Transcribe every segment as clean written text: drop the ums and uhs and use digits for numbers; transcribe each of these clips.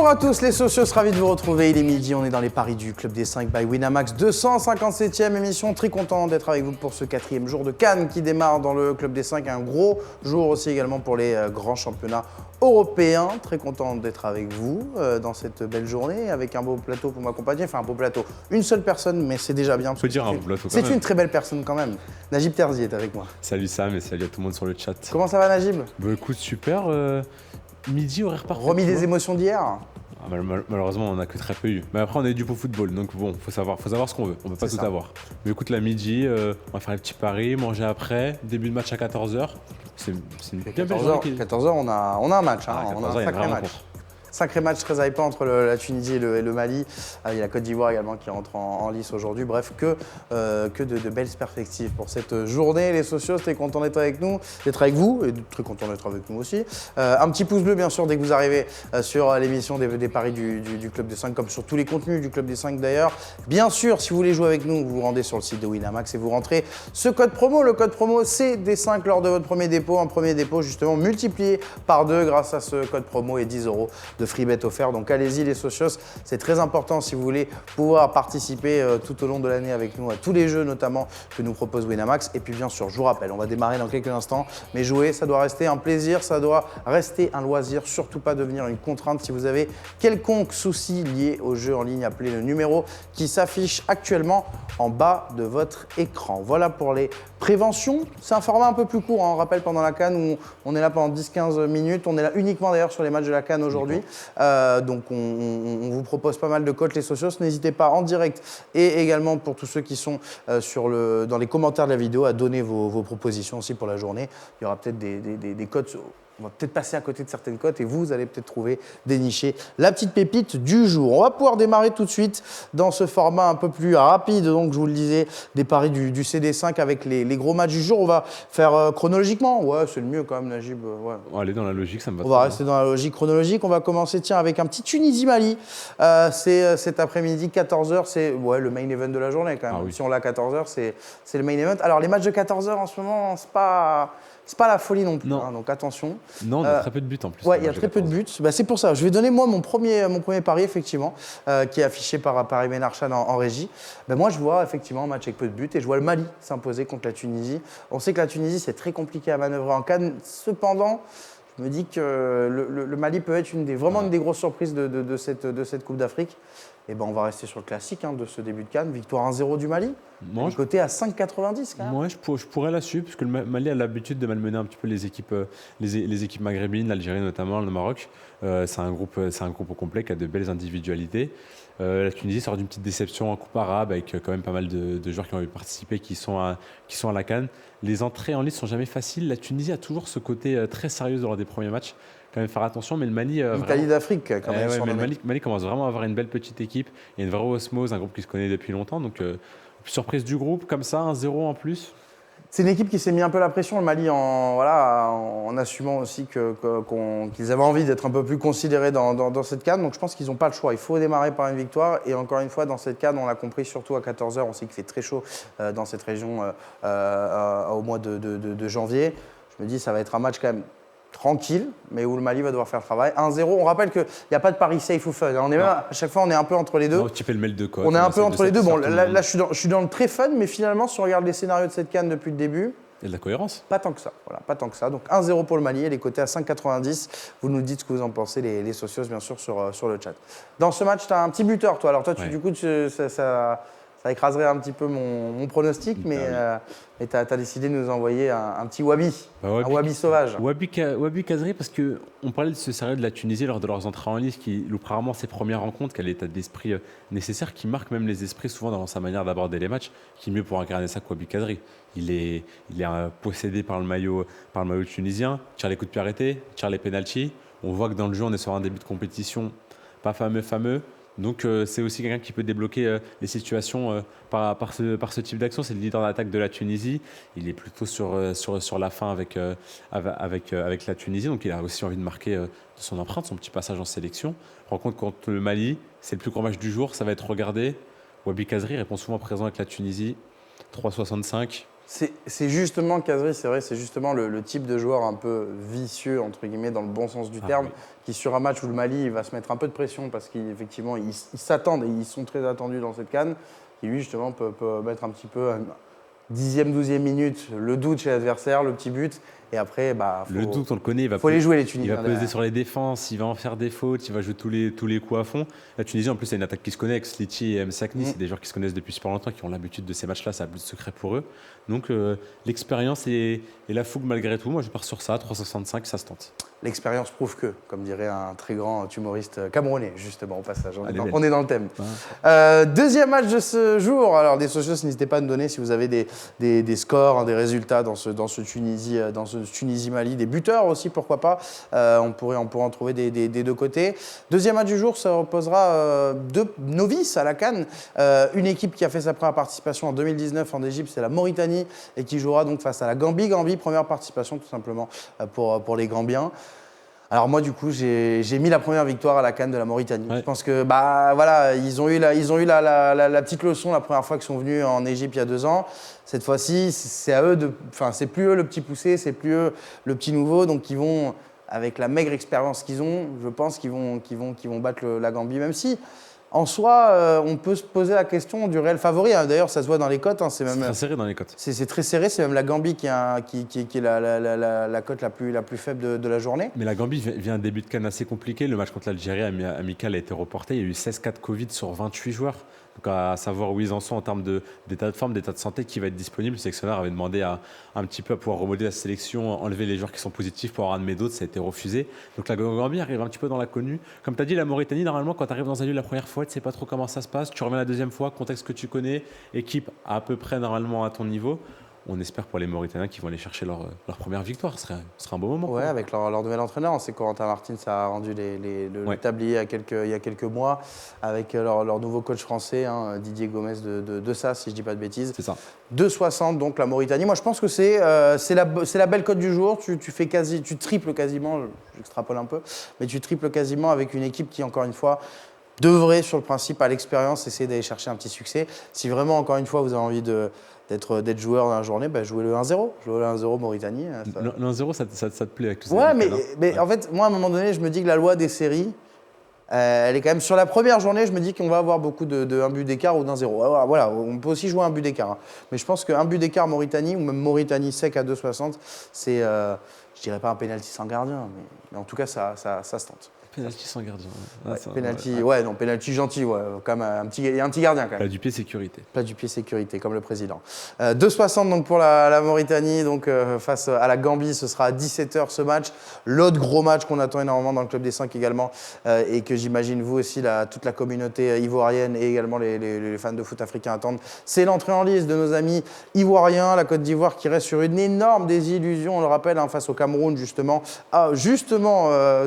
à tous les socios, ravis de vous retrouver. Il est midi, on est dans les paris du Club des 5 by Winamax, 257e émission. Très content d'être avec vous pour ce 4e jour de Cannes qui démarre dans le Club des 5. Un gros jour aussi également pour les grands championnats européens. Très content d'être avec vous dans cette belle journée avec un beau plateau pour m'accompagner. Enfin un beau plateau, une seule personne mais c'est déjà bien. On peut dire un beau plateau quand même. C'est une très belle personne quand même. Najib Terzi est avec moi. Salut Sam et salut à tout le monde sur le chat. Comment ça va Najib? Bah écoute, super. Midi, horaire parfait. Remis des émotions d'hier? Malheureusement, on n'a que très peu eu. Mais après, on est dû pour football, donc bon, faut savoir ce qu'on veut. On ne peut pas tout avoir. Mais écoute, la midi, on va faire les petits paris, manger après, début de match à 14h. C'est une bien belle journée. 14h, on a un match, hein. On a un sacré match. Sacré match très hypant entre la Tunisie et le Mali. Il y a la Côte d'Ivoire également qui rentre en lice aujourd'hui. Bref, que de belles perspectives pour cette journée. Les socios, très content d'être avec nous, d'être avec vous et très content d'être avec nous aussi. Un petit pouce bleu, bien sûr, dès que vous arrivez sur l'émission des paris du Club des 5, comme sur tous les contenus du Club des 5 d'ailleurs. Bien sûr, si vous voulez jouer avec nous, vous vous rendez sur le site de Winamax et vous rentrez ce code promo. Le code promo, c'est D5 lors de votre premier dépôt. Un premier dépôt, justement, multiplié par 2 grâce à ce code promo et 10 € de free bet offert. Donc allez-y les socios, c'est très important si vous voulez pouvoir participer tout au long de l'année avec nous à tous les jeux notamment que nous propose Winamax. Et puis bien sûr, je vous rappelle, on va démarrer dans quelques instants, mais jouer, ça doit rester un plaisir, ça doit rester un loisir, surtout pas devenir une contrainte. Si vous avez quelconque souci lié au jeu en ligne, appelez le numéro qui s'affiche actuellement en bas de votre écran. Voilà pour les préventions. C'est un format un peu plus court, hein. On rappelle pendant la CAN où on est là pendant 10-15 minutes. On est là uniquement d'ailleurs sur les matchs de la CAN aujourd'hui. Donc on vous propose pas mal de cotes les socios. N'hésitez pas en direct et également pour tous ceux qui sont dans les commentaires de la vidéo à donner vos propositions aussi pour la journée. Il y aura peut-être des cotes. On va peut-être passer à côté de certaines cotes et vous allez peut-être trouver, dénicher la petite pépite du jour. On va pouvoir démarrer tout de suite dans ce format un peu plus rapide. Donc, je vous le disais, des paris du CD5 avec les gros matchs du jour. On va faire chronologiquement. Ouais, c'est le mieux quand même, Najib. Ouais. On va aller dans la logique, ça me va. On va rester dans la logique chronologique. On va commencer avec un petit Tunisie-Mali. C'est cet après-midi, 14h. C'est le main event de la journée quand même. Ah oui. Si on l'a à 14h, c'est le main event. Alors, les matchs de 14h en ce moment, c'est pas la folie non plus, hein, donc attention. Non, il y a très peu de buts en plus. Ouais, il y a très peu de buts. C'est pour ça. Je vais donner moi mon premier pari effectivement, qui est affiché par Ibn Archan en régie. Moi, je vois effectivement un match avec peu de buts et je vois le Mali s'imposer contre la Tunisie. On sait que la Tunisie, c'est très compliqué à manœuvrer en CAN. Cependant, je me dis que le Mali peut être une des grosses surprises de cette Coupe d'Afrique. Et on va rester sur le classique de ce début de CAN. Victoire 1-0 du Mali. Côté à 5,90 quand même. Moi, je pourrais la suivre, parce que le Mali a l'habitude de malmener un petit peu les équipes maghrébines, l'Algérie notamment, le Maroc. C'est un groupe au complet qui a de belles individualités. La Tunisie sort d'une petite déception en Coupe arabe avec quand même pas mal de joueurs qui ont participé, qui sont à la CAN. Les entrées en lice sont jamais faciles. La Tunisie a toujours ce côté très sérieux lors des premiers matchs. Quand même faire attention, mais le Mali... L'Italie d'Afrique, quand même. Mais le Mali commence vraiment à avoir une belle petite équipe. Il y a une vraie osmose, un groupe qui se connaît depuis longtemps. Donc, surprise du groupe, comme ça, 1-0 en plus. C'est une équipe qui s'est mis un peu la pression, le Mali, en assumant aussi qu'ils avaient envie d'être un peu plus considérés dans cette CAN. Donc je pense qu'ils n'ont pas le choix. Il faut démarrer par une victoire. Et encore une fois, dans cette CAN, on l'a compris, surtout à 14h, on sait qu'il fait très chaud dans cette région au mois de janvier. Je me dis ça va être un match quand même tranquille, mais où le Mali va devoir faire le travail. 1-0, on rappelle qu'il n'y a pas de pari safe ou fun. On est à chaque fois, on est un peu entre les deux. Non, tu fais le mail de code. On est un peu entre les deux. Bon, là je suis dans le très fun, mais finalement, si on regarde les scénarios de cette CAN depuis le début... Il y a de la cohérence. Pas tant que ça. Voilà, pas tant que ça. Donc 1-0 pour le Mali, elle est cotée à 5,90. Vous nous dites ce que vous en pensez, les socios, bien sûr, sur le chat. Dans ce match, tu as un petit buteur, toi. Alors toi, du coup, ça écraserait un petit peu mon pronostic, mais tu as décidé de nous envoyer un petit Wabi, un Wabi sauvage. Wabi Kazri, parce qu'on parlait de ce sérieux de la Tunisie lors de leurs entrées en lice, qui loupe rarement ses premières rencontres, qui a l'état d'esprit nécessaire, qui marque même les esprits souvent dans sa manière d'aborder les matchs, qui est mieux pour incarner ça que Wabi Kazri. Il est possédé par le maillot tunisien, tire les coups de pied arrêtés, tire les pénaltys. On voit que dans le jeu, on est sur un début de compétition pas fameux. Donc c'est aussi quelqu'un qui peut débloquer les situations par ce type d'action. C'est le leader d'attaque de la Tunisie. Il est plutôt sur la fin avec la Tunisie. Donc il a aussi envie de marquer de son empreinte, son petit passage en sélection. Rencontre contre le Mali, c'est le plus gros match du jour. Ça va être regardé. Wabi Kazri répond souvent présent avec la Tunisie. 3,65. C'est justement, Khazri, c'est vrai, c'est justement le type de joueur un peu vicieux, entre guillemets, dans le bon sens du terme, qui sur un match où le Mali il va se mettre un peu de pression parce qu'effectivement, ils s'attendent et ils sont très attendus dans cette CAN, qui lui, justement, peut mettre un petit peu, 10e, 12e minute, le doute chez l'adversaire, le petit but. Et après, le doute, on le connaît, faut les jouer les Tunisiens. Il va peser sur les défenses, il va en faire des fautes, il va jouer tous les coups à fond. La Tunisie, en plus, c'est une attaque qui se connaît avec Sliti et Msakni. C'est des joueurs qui se connaissent depuis super longtemps, qui ont l'habitude de ces matchs-là, ça n'a plus de secret pour eux. Donc l'expérience et la fougue malgré tout, moi je pars sur ça, 365, ça se tente. L'expérience prouve que, comme dirait un très grand humoriste camerounais, justement, au passage. On est dans le thème. Deuxième match de ce jour. Alors, des socios, n'hésitez pas à nous donner si vous avez des scores, des résultats dans ce Tunisie-Mali, des buteurs aussi, pourquoi pas. On pourrait en trouver des deux côtés. Deuxième match du jour, ça reposera deux novices à la CAN. Une équipe qui a fait sa première participation en 2019 en Égypte, c'est la Mauritanie, et qui jouera donc face à la Gambie. Gambie, première participation tout simplement pour les Gambiens. Alors moi du coup j'ai mis la première victoire à la CAN de la Mauritanie. Ouais. Je pense que voilà, ils ont eu la petite leçon la première fois qu'ils sont venus en Égypte il y a 2 ans. Cette fois-ci c'est à eux c'est plus eux le petit poussé, c'est plus eux le petit nouveau, donc ils vont avec la maigre expérience qu'ils ont, je pense qu'ils vont battre la Gambie, même si en soi, on peut se poser la question du réel favori. D'ailleurs, ça se voit dans les cotes. C'est très serré dans les cotes. C'est très serré. C'est même la Gambie qui est la cote la plus faible de la journée. Mais la Gambie vient un début de CAN assez compliqué. Le match contre l'Algérie amical a été reporté. Il y a eu 16 cas de Covid sur 28 joueurs. Donc à savoir où ils en sont en termes d'état de forme, d'état de santé qui va être disponible. Le sélectionneur avait demandé un petit peu à pouvoir remodeler la sélection, enlever les joueurs qui sont positifs pour en ramener d'autres. Ça a été refusé. Donc la Gambie arrive un petit peu dans l'inconnu. Comme tu as dit, la Mauritanie, normalement, quand tu arrives dans un lieu la première fois, tu ne sais pas trop comment ça se passe. Tu reviens la deuxième fois, contexte que tu connais, équipe à peu près normalement à ton niveau. On espère pour les Mauritaniens qu'ils vont aller chercher leur première victoire. Ce serait un beau moment. Oui, avec leur nouvel entraîneur. C'est Corentin Martins a rendu le tablier il y a quelques mois avec leur nouveau coach français, Didier Gomez de SAS, si je ne dis pas de bêtises. C'est ça. 2,60 donc la Mauritanie. Moi, je pense que c'est la belle cote du jour. Tu triples quasiment, j'extrapole un peu, mais tu triples quasiment avec une équipe qui, encore une fois, devrait, sur le principe, à l'expérience, essayer d'aller chercher un petit succès. Si vraiment, encore une fois, vous avez envie d'être joueur dans la journée, jouez le 1-0. Jouez le 1-0 Mauritanie. Le 1-0, ça te plaît avec tout ça? Ouais, mais en fait, moi, à un moment donné, je me dis que la loi des séries, elle est quand même sur la première journée, je me dis qu'on va avoir beaucoup de 1 but d'écart ou d'1-0. Voilà, on peut aussi jouer un but d'écart. Mais je pense qu'un but d'écart Mauritanie, ou même Mauritanie sec à 2,60, c'est, je dirais pas un pénalty sans gardien, mais en tout cas, ça se tente. Pénalty sans gardien. Pénalty gentil, quand même, il y a un petit gardien quand même. Plat du pied sécurité. Plat du pied sécurité, comme le président. 2,60 donc pour la Mauritanie, donc face à la Gambie, ce sera à 17h ce match. L'autre gros match qu'on attend énormément dans le Club des 5 également, et que j'imagine vous aussi, toute la communauté ivoirienne et également les fans de foot africains attendent, c'est l'entrée en lice de nos amis ivoiriens, la Côte d'Ivoire qui reste sur une énorme désillusion, on le rappelle, face au Cameroun justement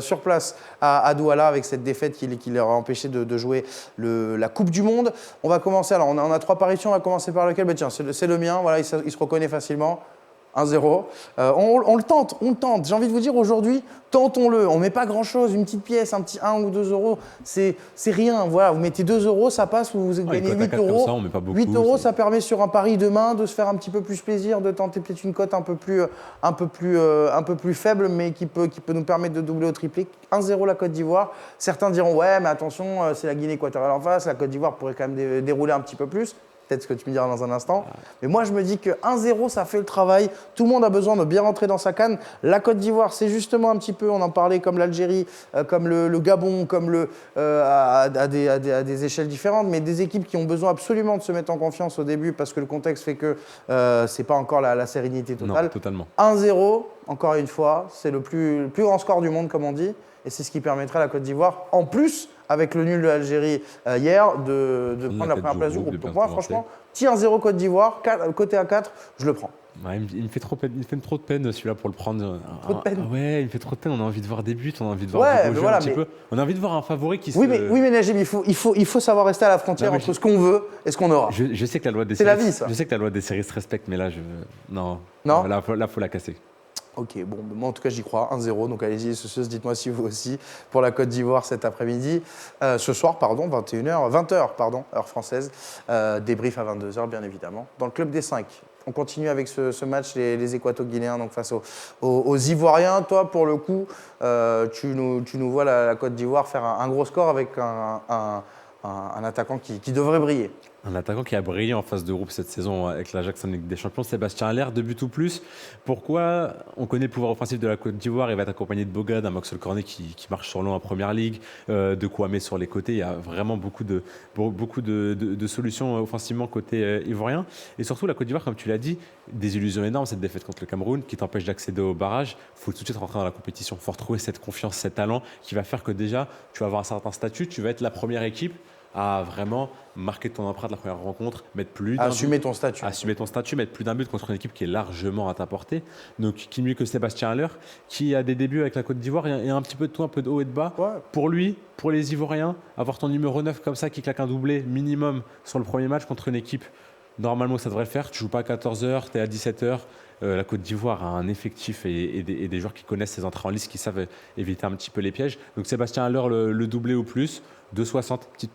sur place à Douala avec cette défaite qui leur a empêché de jouer la Coupe du Monde. On va commencer, alors on a 3 paritions, on va commencer par lequel? Tiens, c'est le mien, voilà, il se reconnaît facilement. 1-0. On le tente. J'ai envie de vous dire aujourd'hui, tentons-le. On ne met pas grand-chose, une petite pièce, un petit 1 ou 2 euros, c'est rien. Voilà, vous mettez 2 euros, ça passe, vous gagnez 8 euros. Ça, on met pas beaucoup, 8 euros, ça permet sur un pari demain de se faire un petit peu plus plaisir, de tenter peut-être une cote un peu plus faible, mais qui peut nous permettre de doubler au triplé. 1-0 la Côte d'Ivoire. Certains diront, ouais, mais attention, c'est la Guinée équatoriale en face, la Côte d'Ivoire pourrait quand même dérouler un petit peu plus. Peut-être ce que tu me diras dans un instant. Mais moi, je me dis que 1-0, ça fait le travail. Tout le monde a besoin de bien rentrer dans sa canne. La Côte d'Ivoire, c'est justement un petit peu, on en parlait, comme l'Algérie, comme le Gabon, comme à des échelles différentes, mais des équipes qui ont besoin absolument de se mettre en confiance au début parce que le contexte fait que c'est pas encore la sérénité totale. Non, totalement. 1-0, encore une fois, c'est le plus grand score du monde, comme on dit. Et c'est ce qui permettrait à la Côte d'Ivoire, en plus, avec le nul de l'Algérie hier, de prendre la première place du groupe. Donc moi, franchement, petit 1-0 Côte d'Ivoire, côté à 4, je le prends. Ouais, il me fait trop de peine celui-là pour le prendre. Trop de peine. Ouais, il me fait trop de peine. On a envie de voir des buts, on a envie de voir des beaux jeux un petit peu. On a envie de voir un favori qui Oui, mais Najib, il faut savoir rester à la frontière entre ce qu'on veut et ce qu'on aura. Je sais que la loi des séries. C'est la vie, ça. Je sais que la loi des séries se respecte, mais là, non. Non. Là, faut la casser. Ok, bon, moi en tout cas j'y crois, 1-0, donc allez-y les socios, dites-moi si vous aussi, pour la Côte d'Ivoire cet après-midi, ce soir, pardon, 20h, pardon, heure française, débrief à 22h bien évidemment, dans le club des 5. On continue avec ce match, les Équato-Guinéens donc face aux Ivoiriens. Toi, pour le coup, tu nous vois la Côte d'Ivoire faire un gros score avec un attaquant qui devrait briller. Un attaquant qui a brillé en phase de groupe cette saison avec l'Ajax en Ligue des Champions, Sébastien Haller, 2 buts ou plus. Pourquoi? On connaît le pouvoir offensif de la Côte d'Ivoire. Il va être accompagné de Boga, d'un Maxwell Cornet qui marche sur l'eau en première ligue, de Kouamé sur les côtés. Il y a vraiment beaucoup de solutions offensivement côté ivoirien. Et surtout, la Côte d'Ivoire, comme tu l'as dit, des illusions énormes, cette défaite contre le Cameroun qui t'empêche d'accéder au barrage. Il faut tout de suite rentrer dans la compétition. Il faut retrouver cette confiance, cet talent qui va faire que déjà, tu vas avoir un certain statut, tu vas être la première équipe à vraiment marquer ton empreinte la première rencontre, mettre plus d'un Assumer but, ton statut. assumer ton statut, mettre plus d'un but contre une équipe qui est largement à ta portée. Donc, qui mieux que Sébastien Haller, qui a des débuts avec la Côte d'Ivoire et un petit peu de tout, un peu de haut et de bas. Ouais. Pour lui, pour les Ivoiriens, avoir ton numéro 9 comme ça qui claque un doublé minimum sur le premier match contre une équipe, normalement ça devrait le faire. Tu joues pas à 14h, tu es à 17h. La Côte d'Ivoire a un effectif et des joueurs qui connaissent ses entrées en lice, qui savent éviter un petit peu les pièges. Donc Sébastien Haller, le doublé ou plus, 2,60, petite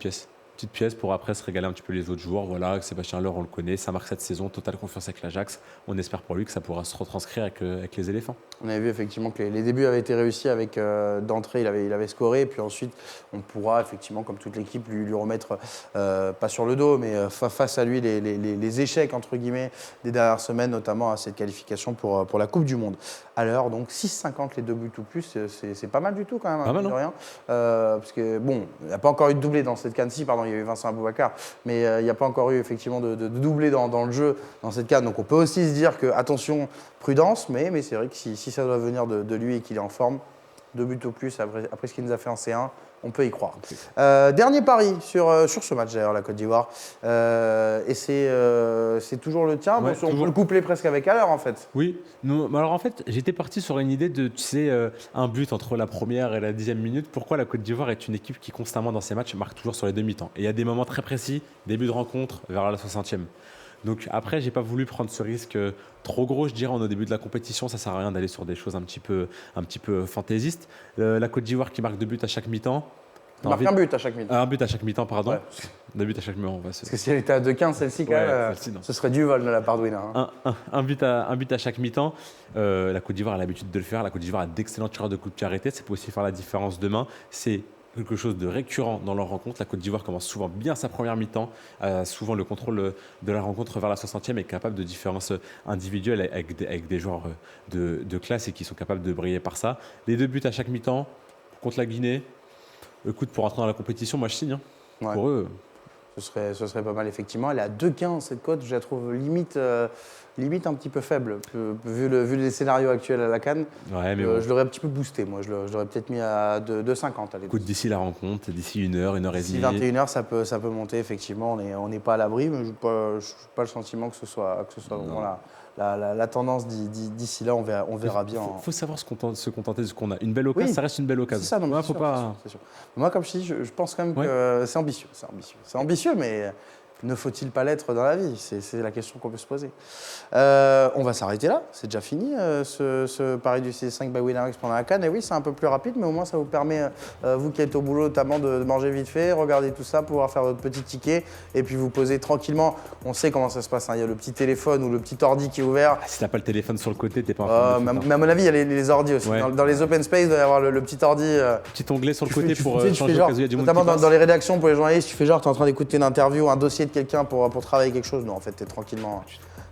pièce pour après se régaler un petit peu les autres joueurs. Voilà, Sébastien Haller, on le connaît, ça marque cette saison, totale confiance avec l'Ajax. On espère pour lui que ça pourra se retranscrire avec les éléphants. On avait vu effectivement que les débuts avaient été réussis avec d'entrée, il avait scoré, et puis ensuite on pourra effectivement, comme toute l'équipe, lui remettre, pas sur le dos, mais face à lui les échecs entre guillemets des dernières semaines, notamment à cette qualification pour la Coupe du Monde. À l'heure, donc 6,50 les 2 buts ou plus, c'est pas mal du tout quand même, Pas mal, de non rien. Parce que bon, il n'y a pas encore eu de doublé dans cette canne-ci, pardon, il y a eu Vincent Aboubakar, mais il n'y a pas encore eu effectivement de doublé dans le jeu dans cette canne. Donc on peut aussi se dire que, attention, prudence, mais c'est vrai que si ça doit venir de lui et qu'il est en forme, 2 buts au plus après ce qu'il nous a fait en C1, on peut y croire. Dernier pari sur ce match d'ailleurs, la Côte d'Ivoire. Et c'est toujours le tien. Ouais, on peut le coupler presque avec Haller en fait. Oui, non, alors en fait, j'étais parti sur une idée de, tu sais, un but entre la première et la 10e minute. Pourquoi la Côte d'Ivoire est une équipe qui constamment dans ses matchs marque toujours sur les demi-temps. Et il y a des moments très précis, début de rencontre vers la 60e. Donc après, j'ai pas voulu prendre ce risque trop gros, je dirais, au début de la compétition. Ça sert à rien d'aller sur des choses un petit peu fantaisistes. La Côte d'Ivoire qui marque 2 buts à chaque mi-temps. Il marque un but à chaque mi-temps. Un but à chaque mi-temps, pardon. Ouais. 2 buts à chaque mi-temps. Parce que si elle était à 2,15, celle-ci, quand même, celle-ci, non. ce serait du vol de la part de Wina. Un but à chaque mi-temps. La Côte d'Ivoire a l'habitude de le faire. La Côte d'Ivoire a d'excellents tireurs de coups de pied arrêtés. Ça peut aussi faire la différence demain. C'est quelque chose de récurrent dans leur rencontre. La Côte d'Ivoire commence souvent bien sa première mi-temps, souvent le contrôle de la rencontre vers la 60e est capable de différences individuelles avec des joueurs de classe et qui sont capables de briller par ça. Les 2 buts à chaque mi-temps contre la Guinée, écoute, pour entrer dans la compétition, moi je signe. Hein. Ouais. Pour eux. Ce serait pas mal, effectivement. Elle est à 2,15 cette cote, je la trouve limite un petit peu faible, vu les scénarios actuels à la CAN. Ouais, mais bon. Je l'aurais un petit peu boosté, moi. Je l'aurais peut-être mis à 2,50. Écoute, d'ici la rencontre, d'ici 1 heure et demie. D'ici 21h, ça peut monter, effectivement. On n'est pas à l'abri, mais je n'ai pas le sentiment que ce soit vraiment la tendance d'ici là. On verra bien. Il faut savoir se contenter de ce qu'on a. Une belle occasion, ça reste une belle occasion. C'est ça, non, faut pas... c'est sûr. Moi, comme je dis, je pense quand même que c'est ambitieux. C'est ambitieux, mais ne faut-il pas l'être dans la vie? C'est la question qu'on peut se poser. On va s'arrêter là. C'est déjà fini, ce pari du C5 by Winamax pendant la CAN. Et oui, c'est un peu plus rapide, mais au moins, ça vous permet, vous qui êtes au boulot, notamment de manger vite fait, regarder tout ça, pouvoir faire votre petit ticket et puis vous poser tranquillement. On sait comment ça se passe. Hein. Il y a le petit téléphone ou le petit ordi qui est ouvert. Si tu n'as pas le téléphone sur le côté, tu n'es pas en train de mais à mon avis, il y a les ordis aussi. Ouais. Dans les open space, il doit y avoir le petit ordi. Petit onglet sur le côté pour tu changer fais au genre, cas où il y a du monde notamment qui passe. dans les rédactions pour les journalistes, tu fais genre, tu es en train d'écouter une interview, un dossier de quelqu'un pour travailler quelque chose. Non, en fait, tu es tranquillement.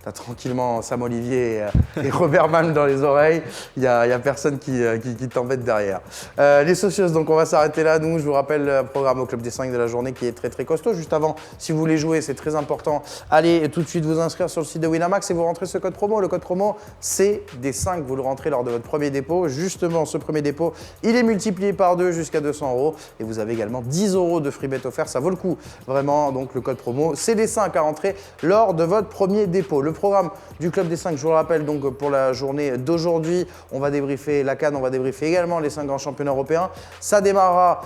T'as tranquillement Sam Olivier et Robert Malm dans les oreilles. Il n'y a personne qui t'embête derrière. Les socios, donc on va s'arrêter là. Nous, je vous rappelle le programme au Club des 5 de la journée qui est très très costaud. Juste avant, si vous voulez jouer, c'est très important. Allez tout de suite vous inscrire sur le site de Winamax et vous rentrez ce code promo. Le code promo, c'est des 5. Vous le rentrez lors de votre premier dépôt. Justement, ce premier dépôt, il est multiplié par 2 jusqu'à 200 €. Et vous avez également 10 € de free bet offert. Ça vaut le coup, vraiment. Donc le code promo, c'est des 5 à rentrer lors de votre premier dépôt. Le programme du Club des 5, je vous le rappelle, donc pour la journée d'aujourd'hui, on va débriefer la CAN, on va débriefer également les 5 grands championnats européens. Ça démarrera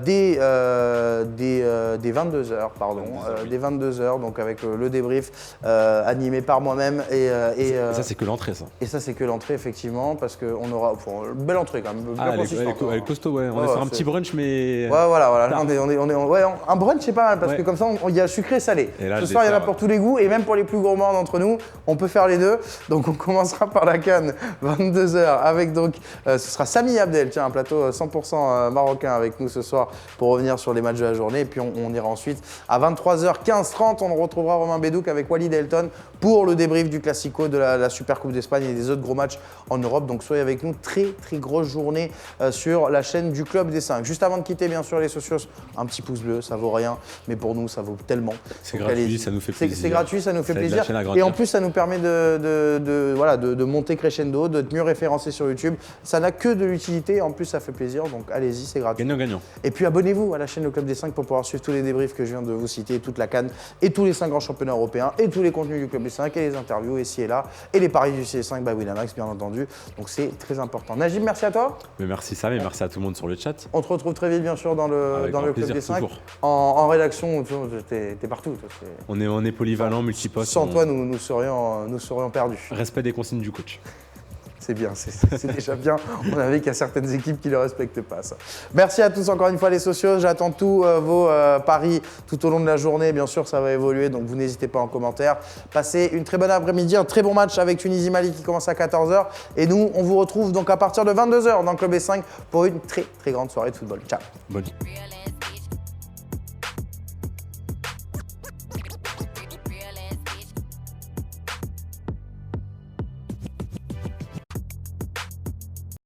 dès 22h, pardon, dès 22h, donc avec le débrief animé par moi-même. Et ça, c'est que l'entrée, ça. Et ça, c'est que l'entrée, effectivement, parce qu'on aura une belle entrée quand même. Elle est costaud, ouais. On va faire un petit brunch, mais. Ouais, voilà. Un brunch, c'est pas mal, parce que comme ça, il y a sucré et salé. Ce soir, il y en a pour tous les goûts, et même pour les plus gourmands d'entre nous, on peut faire les deux. Donc, on commencera par la CAN, 22h, avec donc, ce sera Sami Abdel, tiens, un plateau 100% marocain avec nous ce soir pour revenir sur les matchs de la journée. Et puis, on ira ensuite à 23h15-30, on retrouvera Romain Bédouk avec Walid Elton pour le débrief du Classico de la Super Coupe d'Espagne et des autres gros matchs en Europe. Donc, soyez avec nous. Très, très grosse journée sur la chaîne du Club des 5. Juste avant de quitter, bien sûr, les socios, un petit pouce bleu, ça vaut rien, mais pour nous, ça vaut tellement. C'est gratuit, ça nous fait plaisir. C'est gratuit, ça nous fait plaisir. Et en plus, ça nous permet de monter crescendo, de mieux référencer sur YouTube. Ça n'a que de l'utilité. En plus, ça fait plaisir. Donc, allez-y, c'est gratuit. Gagnant. Et puis, abonnez-vous à la chaîne Le Club des 5 pour pouvoir suivre tous les débriefs que je viens de vous citer, toute la CAN et tous les 5 grands championnats européens et tous les contenus du Club des 5 et les interviews ici et là et les paris du CS5 by Winamax, bien entendu. Donc, c'est très important. Najib, merci à toi. Mais merci Sam et merci à tout le monde sur le chat. On te retrouve très vite, bien sûr, dans le Club des 5. En rédaction, t'es partout. Toi, on est polyvalent, multiposte. Sans toi, nous serions perdus. Respect des consignes du coach. C'est bien, c'est déjà bien. On avait qu'il y a certaines équipes qui ne le respectent pas, ça. Merci à tous encore une fois les socios. J'attends tous vos paris tout au long de la journée. Bien sûr, ça va évoluer, donc vous n'hésitez pas en commentaire. Passez une très bonne après-midi, un très bon match avec Tunisie-Mali qui commence à 14h. Et nous, on vous retrouve donc à partir de 22h dans le Club des 5 pour une très très grande soirée de football. Ciao. Bonne nuit.